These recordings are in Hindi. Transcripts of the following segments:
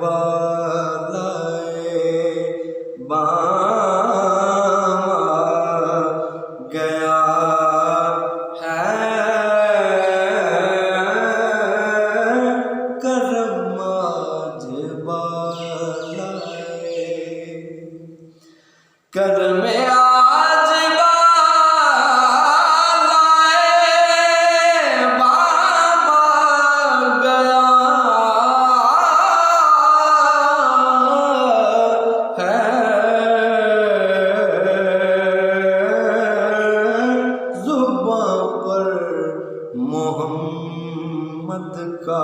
बालाए बाम गया है करम आज बालाए करम आज बालाए बाम गया मोहम्मद का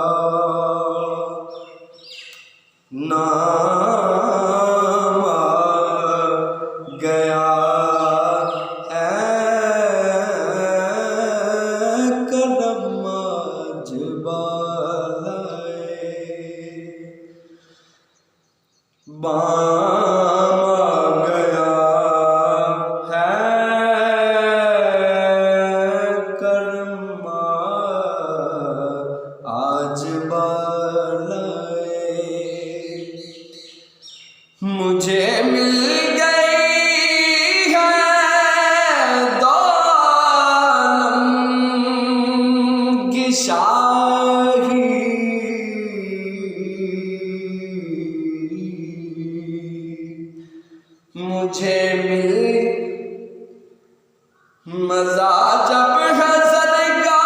नाम आ गया है करम आज बालाए बाम गया है करम आज बालाए मुझे मिल गई है दो आलम की शाही मुझे मिल मजा जब हज़र का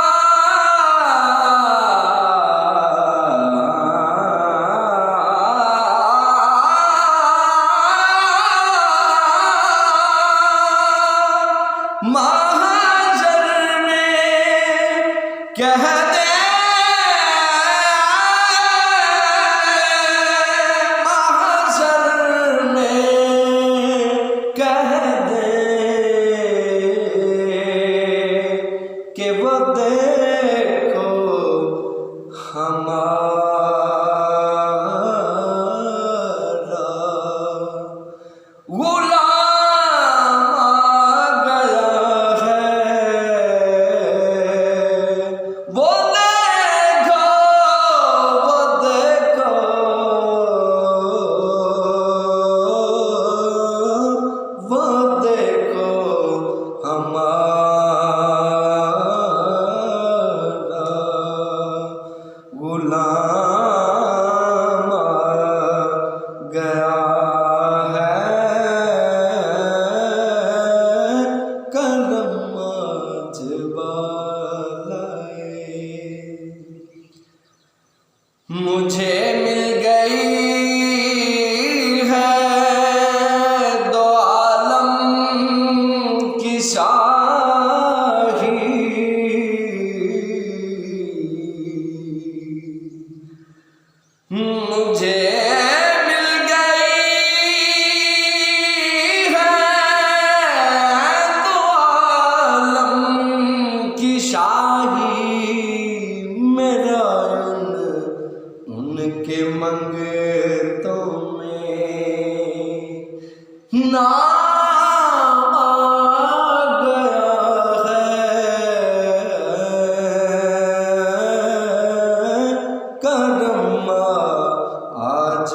महाजर में कह दे महाजर में कह दे कि वो देखो हमारा गुलाम आ गया है वो देखो वो देखो हमारा गुलाम आ गया है करम आज बालाए मुझे मिल गई है दो आलम की शाही मुझे मिल गई है दो आलम की शाही मेरा उनके मंगतों में नाम आ गया है करम आज